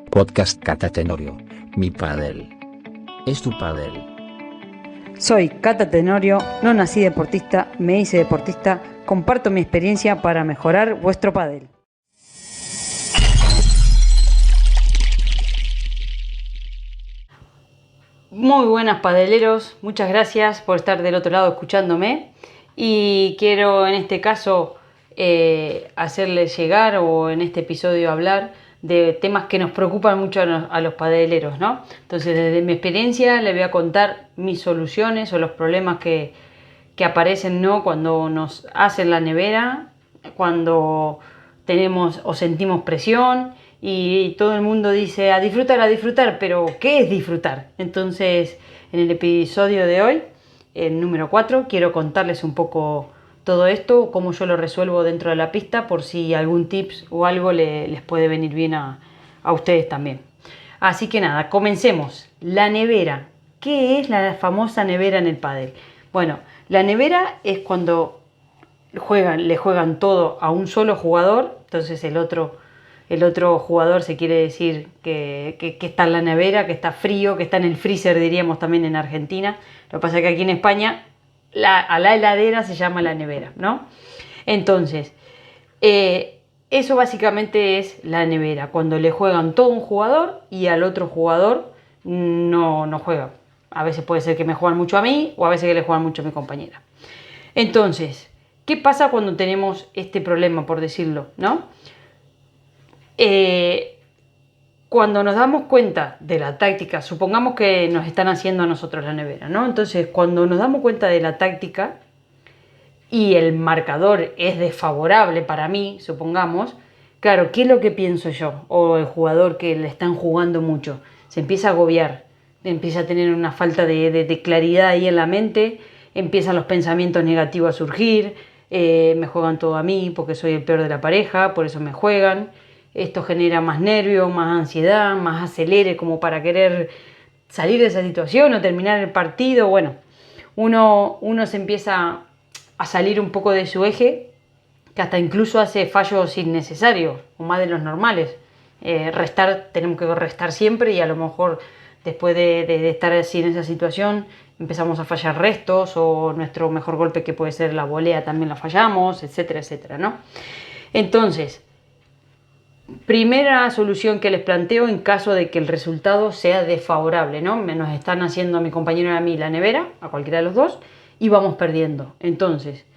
Podcast Cata Tenorio, mi padel. Es tu padel. Soy Cata Tenorio, no nací deportista, me hice deportista, comparto mi experiencia para mejorar vuestro pádel. Muy buenas padeleros, muchas gracias por estar del otro lado escuchándome y quiero en este caso hacerles llegar o en este episodio hablar de temas que nos preocupan mucho a los padeleros, ¿no? Entonces desde mi experiencia les voy a contar mis soluciones o los problemas que aparecen, ¿no? Cuando nos hacen la nevera, cuando tenemos o sentimos presión y todo el mundo dice a disfrutar, pero ¿qué es disfrutar? Entonces, en el episodio de hoy, el número 4, quiero contarles un poco todo esto, cómo yo lo resuelvo dentro de la pista, por si algún tips o algo les puede venir bien a ustedes también. Así que nada, comencemos. La nevera. ¿Qué es la famosa nevera en el pádel? Bueno, la nevera es cuando le juegan todo a un solo jugador, entonces el otro jugador se quiere decir que está en la nevera, que está frío, que está en el freezer, diríamos también en Argentina. Lo que pasa es que aquí en España a la heladera se llama la nevera, ¿no? Entonces, eso básicamente es la nevera, cuando le juegan todo un jugador y al otro jugador no juega. A veces puede ser que me juegan mucho a mí o a veces que le juegan mucho a mi compañera. Entonces, ¿qué pasa cuando tenemos este problema, por decirlo, ¿no? Cuando nos damos cuenta de la táctica, supongamos que nos están haciendo a nosotros la nevera, ¿no? Entonces, cuando nos damos cuenta de la táctica y el marcador es desfavorable para mí, supongamos, claro, ¿qué es lo que pienso yo? O el jugador que le están jugando mucho, se empieza a agobiar, empieza a tener una falta de claridad ahí en la mente, empiezan los pensamientos negativos a surgir, me juegan todo a mí porque soy el peor de la pareja, por eso me juegan. Esto genera más nervio, más ansiedad, más acelere como para querer salir de esa situación o terminar el partido. Bueno, uno se empieza a salir un poco de su eje, que hasta incluso hace fallos innecesarios o más de los normales. Tenemos que restar siempre y a lo mejor después de estar así en esa situación empezamos a fallar restos o nuestro mejor golpe, que puede ser la volea, también la fallamos, etcétera, etcétera, ¿no? Entonces, primera solución que les planteo en caso de que el resultado sea desfavorable, ¿no? Nos están haciendo a mi compañero y a mí la nevera, a cualquiera de los dos, y vamos perdiendo. Entonces,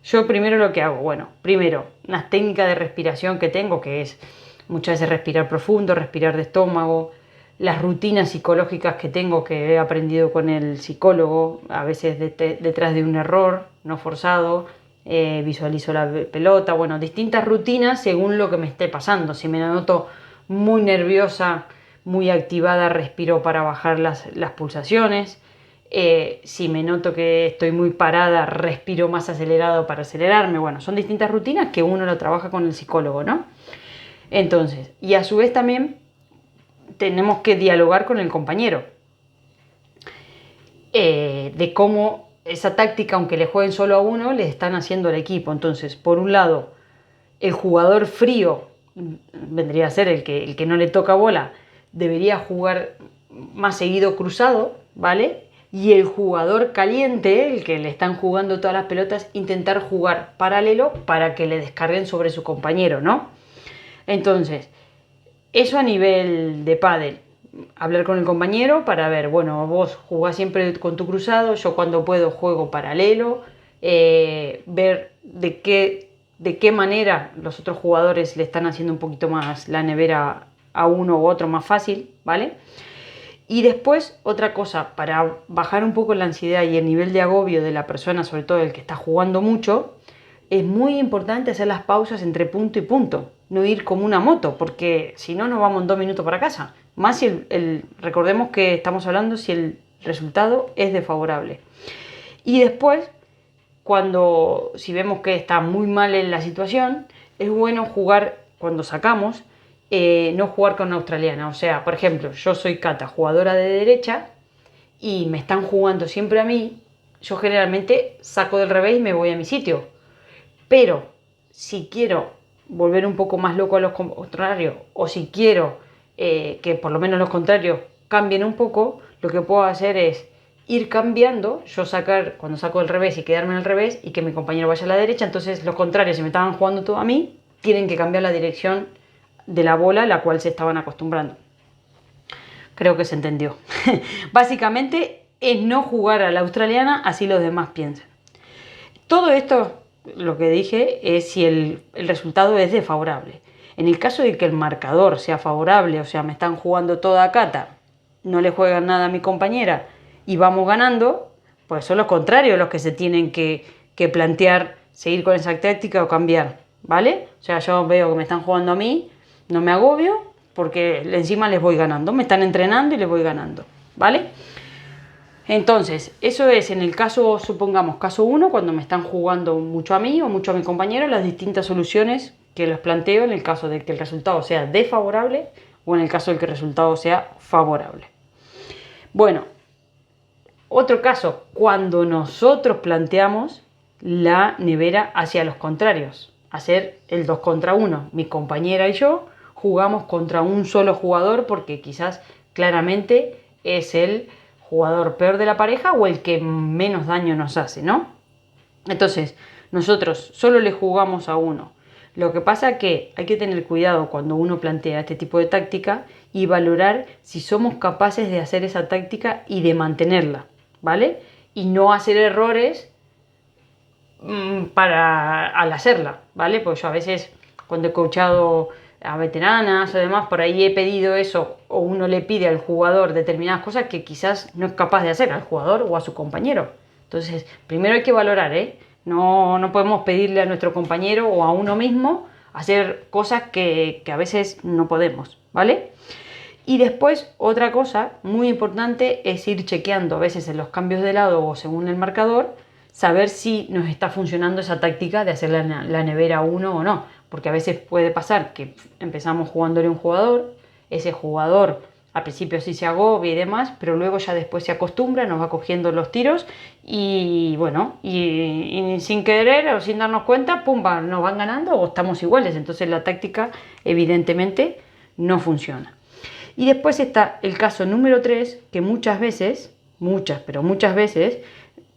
yo primero lo que hago, primero, unas técnicas de respiración que tengo, que es muchas veces respirar profundo, respirar de estómago, las rutinas psicológicas que tengo, que he aprendido con el psicólogo, a veces detrás de un error no forzado, visualizo la pelota, distintas rutinas según lo que me esté pasando. Si me noto muy nerviosa, muy activada, respiro para bajar las pulsaciones. Si me noto que estoy muy parada, respiro más acelerado para acelerarme. Son distintas rutinas que uno lo trabaja con el psicólogo, ¿no? Entonces, y a su vez también tenemos que dialogar con el compañero de cómo esa táctica, aunque le jueguen solo a uno, le están haciendo al equipo. Entonces, por un lado, el jugador frío vendría a ser el que no le toca bola, debería jugar más seguido cruzado, ¿vale? Y el jugador caliente, el que le están jugando todas las pelotas, intentar jugar paralelo para que le descarguen sobre su compañero, ¿no? Entonces, eso a nivel de pádel. Hablar con el compañero para ver, vos jugás siempre con tu cruzado, yo cuando puedo juego paralelo, ver de qué manera los otros jugadores le están haciendo un poquito más la nevera a uno u otro más fácil, ¿vale? Y después, otra cosa, para bajar un poco la ansiedad y el nivel de agobio de la persona, sobre todo el que está jugando mucho, es muy importante hacer las pausas entre punto y punto, no ir como una moto, porque si no nos vamos en 2 minutos para casa. Más si recordemos que estamos hablando si el resultado es desfavorable. Y después, si vemos que está muy mal en la situación, es bueno jugar cuando sacamos, no jugar con una australiana. O sea, por ejemplo, yo soy Cata, jugadora de derecha, y me están jugando siempre a mí, yo generalmente saco del revés y me voy a mi sitio. Pero si quiero volver un poco más loco a los contrarios, o si quiero que por lo menos los contrarios cambien un poco, lo que puedo hacer es ir cambiando, yo cuando saco el revés y quedarme en el revés y que mi compañero vaya a la derecha, entonces los contrarios, si me estaban jugando todo a mí, tienen que cambiar la dirección de la bola a la cual se estaban acostumbrando. Creo que se entendió. Básicamente es no jugar a la australiana, así los demás piensan. Todo esto, lo que dije, es si el resultado es desfavorable. En el caso de que el marcador sea favorable, o sea, me están jugando toda cata, no le juegan nada a mi compañera y vamos ganando, pues son los contrarios los que se tienen que plantear seguir con esa táctica o cambiar, ¿vale? O sea, yo veo que me están jugando a mí, no me agobio porque encima les voy ganando, me están entrenando y les voy ganando, ¿vale? Entonces, eso es en el caso, supongamos, caso 1, cuando me están jugando mucho a mí o mucho a mi compañero, las distintas soluciones que les planteo en el caso de que el resultado sea desfavorable o en el caso de que el resultado sea favorable. Bueno, otro caso, cuando nosotros planteamos la nevera hacia los contrarios, hacer el 2 contra 1. Mi compañera y yo jugamos contra un solo jugador porque quizás claramente es el jugador peor de la pareja o el que menos daño nos hace, ¿no? Entonces, nosotros solo le jugamos a uno. Lo que pasa es que hay que tener cuidado cuando uno plantea este tipo de táctica y valorar si somos capaces de hacer esa táctica y de mantenerla, ¿vale? Y no hacer errores al hacerla, ¿vale? Pues yo a veces cuando he coachado a veteranas o demás, por ahí he pedido eso o uno le pide al jugador determinadas cosas que quizás no es capaz de hacer al jugador o a su compañero. Entonces, primero hay que valorar, No podemos pedirle a nuestro compañero o a uno mismo hacer cosas que a veces no podemos, ¿vale? Y después, otra cosa muy importante es ir chequeando a veces en los cambios de lado o según el marcador, saber si nos está funcionando esa táctica de hacer la nevera 1 o no. Porque a veces puede pasar que empezamos jugándole a un jugador, ese jugador al principio sí se agobia y demás, pero luego ya después se acostumbra, nos va cogiendo los tiros y bueno, y sin querer o sin darnos cuenta, pumba, nos van ganando o estamos iguales. Entonces la táctica evidentemente no funciona. Y después está el caso número 3, que muchas veces, pero muchas veces,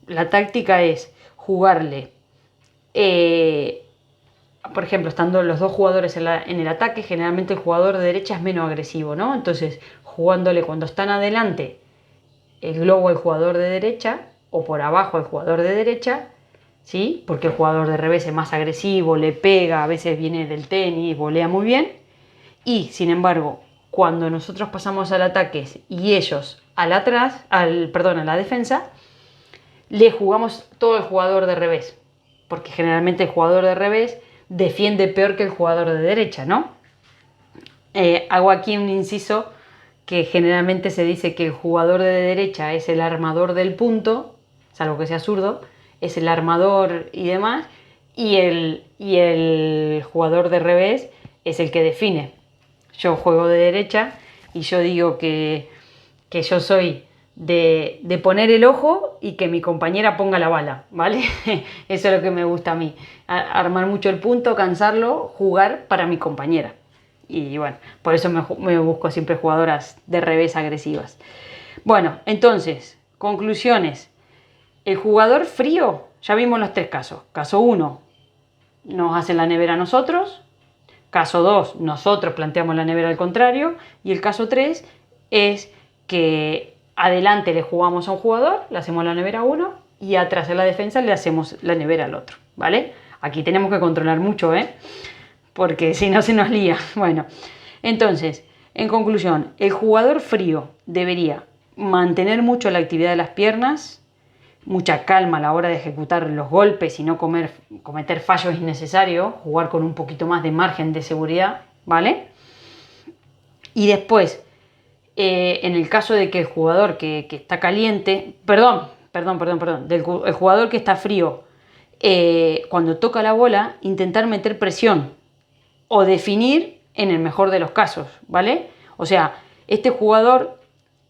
la táctica es jugarle, por ejemplo, estando los dos jugadores en el ataque, generalmente el jugador de derecha es menos agresivo, ¿no? Entonces, jugándole cuando están adelante el globo al jugador de derecha o por abajo al jugador de derecha, ¿sí? Porque el jugador de revés es más agresivo, le pega, a veces viene del tenis, volea muy bien. Y, sin embargo, cuando nosotros pasamos al ataque y ellos a la defensa, le jugamos todo el jugador de revés, porque generalmente el jugador de revés defiende peor que el jugador de derecha, ¿no? Hago aquí un inciso que generalmente se dice que el jugador de derecha es el armador del punto, salvo que sea zurdo, es el armador y demás, y el jugador de revés es el que define. Yo juego de derecha y yo digo que yo soy de poner el ojo y que mi compañera ponga la bala, ¿vale? Eso es lo que me gusta a mí, armar mucho el punto, cansarlo, jugar para mi compañera. Y bueno, por eso me busco siempre jugadoras de revés agresivas. Bueno, entonces, conclusiones. El jugador frío, ya vimos los 3 casos. Caso 1, nos hacen la nevera a nosotros. Caso 2, nosotros planteamos la nevera al contrario. Y el caso 3 es que adelante le jugamos a un jugador, le hacemos la nevera a uno y atrás en la defensa le hacemos la nevera al otro, ¿vale? Aquí tenemos que controlar mucho, porque si no se nos lía. Bueno, entonces, en conclusión, el jugador frío debería mantener mucho la actividad de las piernas, mucha calma a la hora de ejecutar los golpes y no cometer fallos innecesarios, jugar con un poquito más de margen de seguridad, ¿vale? Y después, en el caso de que el jugador que está caliente, el jugador que está frío, cuando toca la bola, intentar meter presión o definir en el mejor de los casos, ¿vale? O sea, este jugador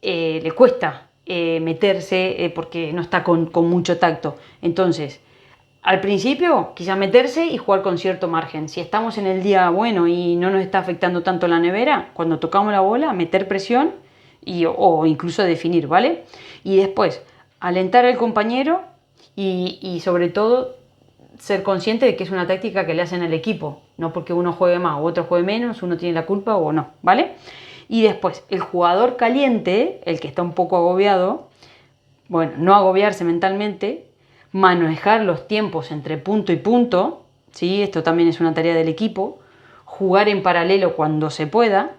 le cuesta meterse porque no está con mucho tacto. Entonces, al principio, quizá meterse y jugar con cierto margen. Si estamos en el día bueno y no nos está afectando tanto la nevera, cuando tocamos la bola, meter presión o incluso definir, ¿vale? Y después, alentar al compañero y sobre todo ser consciente de que es una táctica que le hacen al equipo. No porque uno juegue más o otro juegue menos, uno tiene la culpa o no, ¿vale? Y después, el jugador caliente, el que está un poco agobiado, bueno, no agobiarse mentalmente, manejar los tiempos entre punto y punto, ¿sí? Esto también es una tarea del equipo, jugar en paralelo cuando se pueda,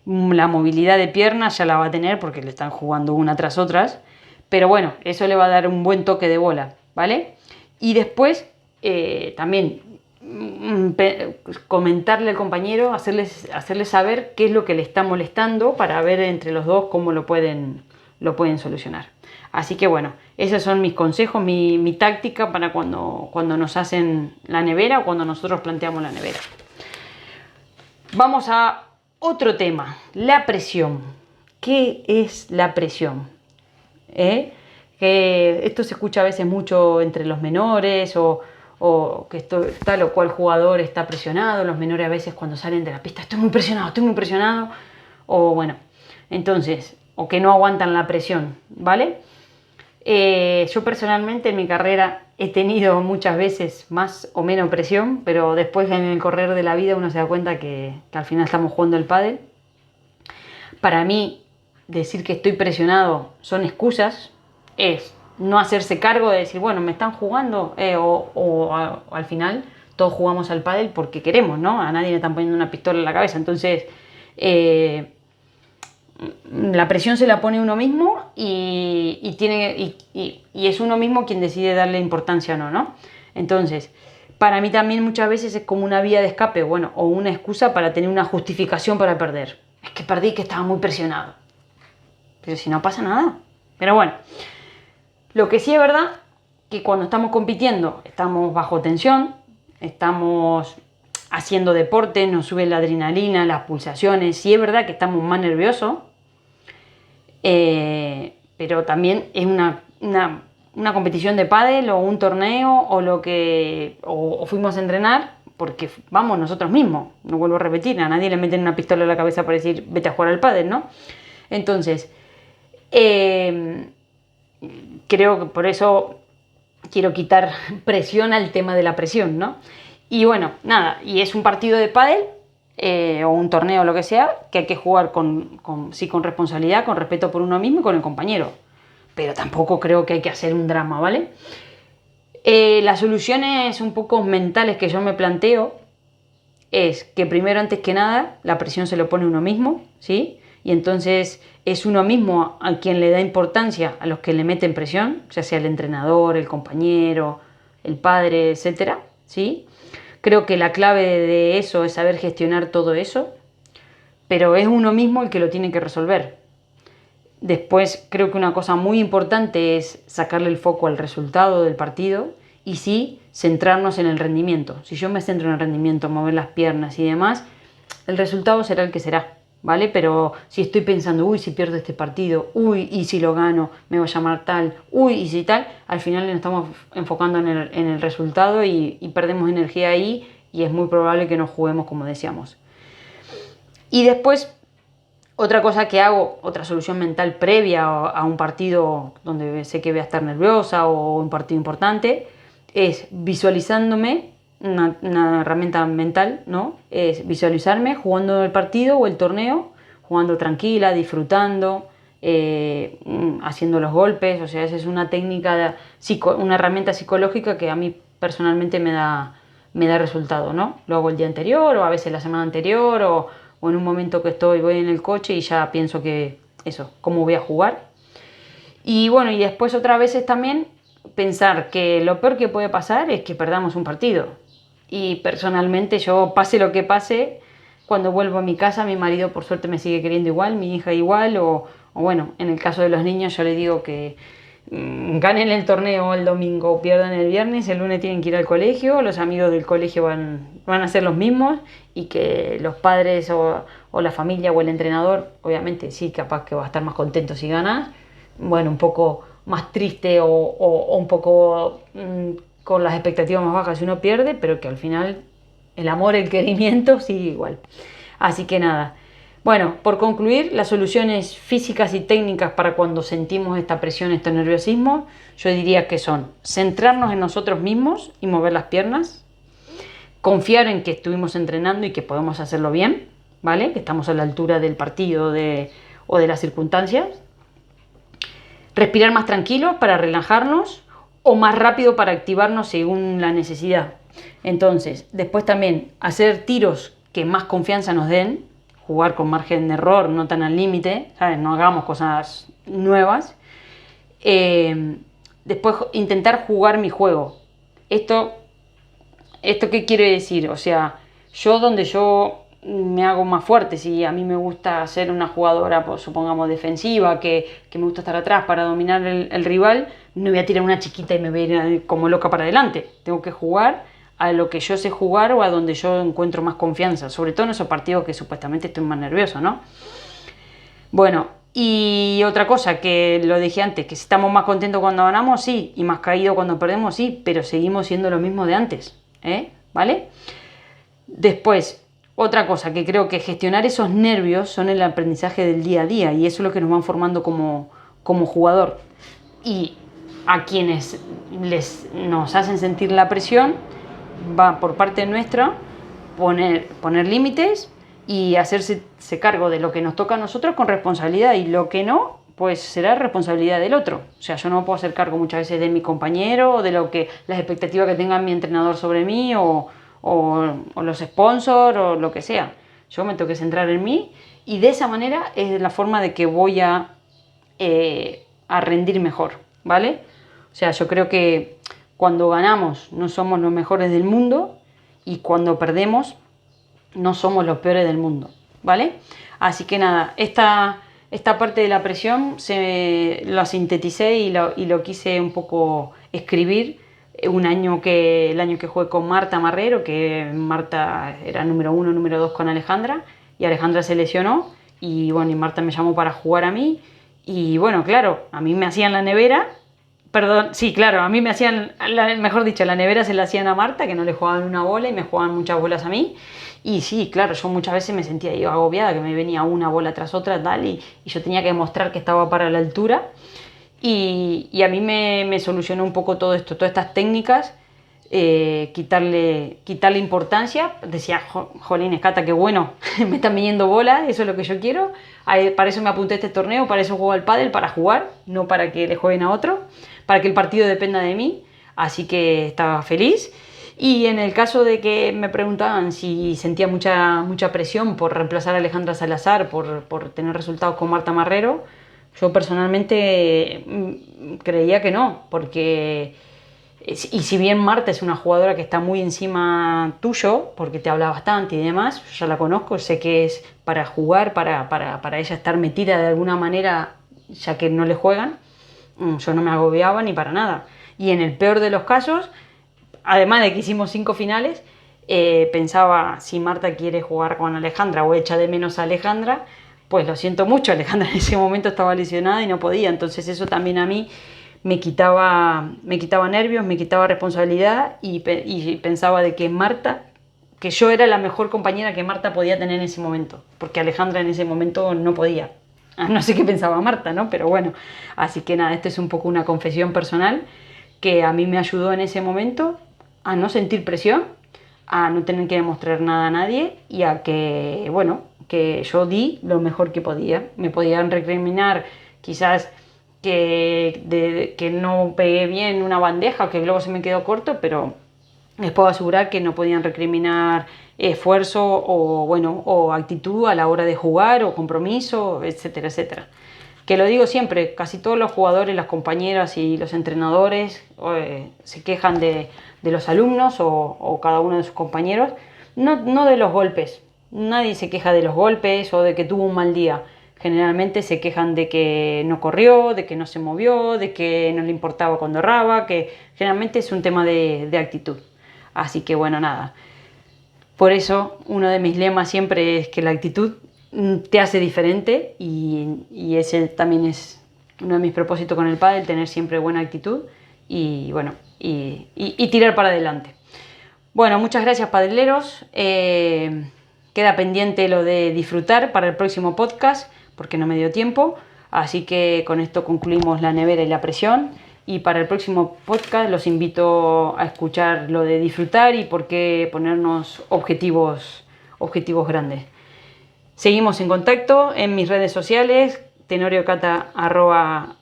la movilidad de piernas ya la va a tener porque le están jugando una tras otras, pero bueno, eso le va a dar un buen toque de bola, ¿vale? Y después también comentarle al compañero, hacerle saber qué es lo que le está molestando para ver entre los dos cómo lo pueden solucionar. Así que bueno, esos son mis consejos, mi táctica para cuando nos hacen la nevera o cuando nosotros planteamos la nevera. Vamos a otro tema, la presión. ¿Qué es la presión? Que esto se escucha a veces mucho entre los menores o que tal o cual jugador está presionado. Los menores a veces cuando salen de la pista, estoy muy presionado. O bueno, entonces, o que no aguantan la presión, ¿vale? Yo personalmente en mi carrera he tenido muchas veces más o menos presión, pero después en el correr de la vida uno se da cuenta que al final estamos jugando el pádel. Para mí, decir que estoy presionado son excusas, es no hacerse cargo de decir, bueno, me están jugando al final todos jugamos al pádel porque queremos, ¿no? A nadie le están poniendo una pistola en la cabeza, entonces la presión se la pone uno mismo y es uno mismo quien decide darle importancia o no, ¿no? Entonces, para mí también muchas veces es como una vía de escape, bueno, o una excusa para tener una justificación para perder. Es que perdí, que estaba muy presionado. Pero si no pasa nada. Pero bueno, lo que sí es verdad que cuando estamos compitiendo estamos bajo tensión, estamos haciendo deporte, nos sube la adrenalina, las pulsaciones, sí es verdad que estamos más nerviosos, pero también es una competición de pádel o un torneo o fuimos a entrenar porque vamos nosotros mismos, no vuelvo a repetir, a nadie le meten una pistola en la cabeza para decir vete a jugar al pádel, ¿no? Entonces, creo que por eso quiero quitar presión al tema de la presión, ¿no? Y bueno, nada, y es un partido de pádel o un torneo o lo que sea, que hay que jugar con responsabilidad, con respeto por uno mismo y con el compañero. Pero tampoco creo que hay que hacer un drama, ¿vale? Las soluciones un poco mentales que yo me planteo es que primero, antes que nada, la presión se lo pone uno mismo, ¿sí? Y entonces es uno mismo a quien le da importancia a los que le meten presión, ya sea el entrenador, el compañero, el padre, etcétera, ¿sí? Creo que la clave de eso es saber gestionar todo eso, pero es uno mismo el que lo tiene que resolver. Después creo que una cosa muy importante es sacarle el foco al resultado del partido y sí centrarnos en el rendimiento. Si yo me centro en el rendimiento, mover las piernas y demás, el resultado será el que será, ¿vale? Pero si estoy pensando, uy, si pierdo este partido, uy, y si lo gano, me va a llamar tal, uy, y si tal, al final nos estamos enfocando en el resultado y perdemos energía ahí y es muy probable que no juguemos como deseamos. Y después, otra cosa que hago, otra solución mental previa a un partido donde sé que voy a estar nerviosa o un partido importante, es visualizándome, una herramienta mental, ¿no? Es visualizarme jugando el partido o el torneo, jugando tranquila, disfrutando, haciendo los golpes, o sea, esa es una técnica, una herramienta psicológica que a mí personalmente me da resultado, ¿no? Lo hago el día anterior o a veces la semana anterior o en un momento que voy en el coche y ya pienso que eso, cómo voy a jugar. Y bueno, y después otras veces también pensar que lo peor que puede pasar es que perdamos un partido. Y personalmente yo, pase lo que pase, cuando vuelvo a mi casa, mi marido por suerte me sigue queriendo igual, mi hija igual, o bueno, en el caso de los niños yo le digo que ganen el torneo el domingo o pierdan el viernes, el lunes tienen que ir al colegio, los amigos del colegio van a ser los mismos y que los padres o la familia o el entrenador, obviamente sí, capaz que va a estar más contento si ganas, bueno, un poco más triste o un poco con las expectativas más bajas uno pierde, pero que al final el amor, el querimiento sigue igual. Así que nada. Bueno, por concluir, las soluciones físicas y técnicas para cuando sentimos esta presión, este nerviosismo, yo diría que son centrarnos en nosotros mismos y mover las piernas, confiar en que estuvimos entrenando y que podemos hacerlo bien, ¿vale? Que estamos a la altura del partido o de las circunstancias. Respirar más tranquilo para relajarnos o más rápido para activarnos según la necesidad. Entonces, después también hacer tiros que más confianza nos den, jugar con margen de error, no tan al límite, ¿sabes? No hagamos cosas nuevas. Después intentar jugar mi juego. ¿Esto qué quiere decir? O sea, yo donde yo me hago más fuerte, si a mí me gusta ser una jugadora, pues, supongamos defensiva, que me gusta estar atrás para dominar el rival, no voy a tirar una chiquita y me voy a ir como loca para adelante. Tengo que jugar a lo que yo sé jugar o a donde yo encuentro más confianza, sobre todo en esos partidos que supuestamente estoy más nervioso, ¿no? Bueno, y otra cosa que lo dije antes, que si estamos más contentos cuando ganamos, sí, y más caídos cuando perdemos, sí, pero seguimos siendo lo mismo de antes, ¿vale? Después, otra cosa que creo que gestionar esos nervios son el aprendizaje del día a día y eso es lo que nos van formando como jugador. Y a quienes nos hacen sentir la presión, va por parte nuestra poner límites y hacerse cargo de lo que nos toca a nosotros con responsabilidad y lo que no, pues será responsabilidad del otro. O sea, yo no me puedo hacer cargo muchas veces de mi compañero o de lo que las expectativas que tenga mi entrenador sobre mí o los sponsors o lo que sea. Yo me tengo que centrar en mí y de esa manera es la forma de que voy a rendir mejor, ¿vale? O sea, yo creo que cuando ganamos no somos los mejores del mundo y cuando perdemos no somos los peores del mundo, ¿vale? Así que nada, esta parte de la presión la sinteticé y lo quise un poco escribir el año que jugué con Marta Marrero, que Marta era número 1, número 2 con Alejandra, y Alejandra se lesionó, y bueno, y Marta me llamó para jugar a mí, y bueno, claro, a mí me hacían la nevera, perdón, sí, claro, a mí me hacían, mejor dicho, la nevera se la hacían a Marta, que no le jugaban una bola y me jugaban muchas bolas a mí, y sí, claro, yo muchas veces me sentía yo agobiada, que me venía una bola tras otra, tal, y yo tenía que demostrar que estaba para la altura. Y a mí me solucionó un poco todo esto, todas estas técnicas, quitarle importancia. Decía, jolín, Cata, qué bueno, me están viniendo bolas, eso es lo que yo quiero. Para eso me apunté a este torneo, para eso juego al pádel, para jugar, no para que le jueguen a otro, para que el partido dependa de mí. Así que estaba feliz. Y en el caso de que me preguntaban si sentía mucha presión por reemplazar a Alejandra Salazar, por tener resultados con Marta Marrero, yo personalmente creía que no, porque y si bien Marta es una jugadora que está muy encima tuyo, porque te habla bastante y demás, yo ya la conozco, sé que es para jugar, para ella estar metida de alguna manera, ya que no le juegan, yo no me agobiaba ni para nada. Y en el peor de los casos, además de que hicimos 5 finales, pensaba, si Marta quiere jugar con Alejandra o echa de menos a Alejandra, pues lo siento mucho, Alejandra en ese momento estaba lesionada y no podía, entonces eso también a mí me quitaba nervios, me quitaba responsabilidad y pensaba de que Marta, que yo era la mejor compañera que Marta podía tener en ese momento, porque Alejandra en ese momento no podía. No sé qué pensaba Marta, ¿no? Pero bueno, así que nada, esto es un poco una confesión personal que a mí me ayudó en ese momento a no sentir presión, a no tener que demostrar nada a nadie y a que, bueno, que yo di lo mejor que podía. Me podían recriminar quizás que no pegué bien una bandeja o que luego se me quedó corto, pero les puedo asegurar que no podían recriminar esfuerzo o actitud a la hora de jugar o compromiso, etcétera, etcétera. Que lo digo siempre, casi todos los jugadores, las compañeras y los entrenadores se quejan de los alumnos o cada uno de sus compañeros, no de los golpes. Nadie se queja de los golpes o de que tuvo un mal día. Generalmente se quejan de que no corrió, de que no se movió, de que no le importaba cuando erraba, que generalmente es un tema de actitud. Así que bueno, nada. Por eso uno de mis lemas siempre es que la actitud te hace diferente y ese también es uno de mis propósitos con el pádel, tener siempre buena actitud y bueno, y tirar para adelante. Bueno, muchas gracias, padeleros. Queda pendiente lo de disfrutar para el próximo podcast, porque no me dio tiempo. Así que con esto concluimos la nevera y la presión. Y para el próximo podcast los invito a escuchar lo de disfrutar y por qué ponernos objetivos grandes. Seguimos en contacto en mis redes sociales, tenoriocata arroba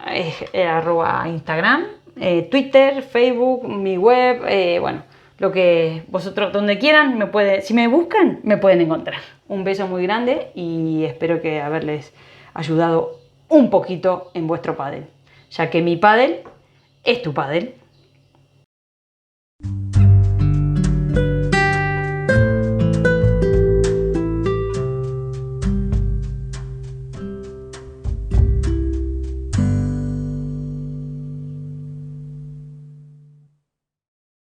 Instagram, Twitter, Facebook, mi web, bueno, lo que vosotros, donde quieran, si me buscan, me pueden encontrar. Un beso muy grande y espero que haberles ayudado un poquito en vuestro pádel, ya que mi pádel es tu pádel.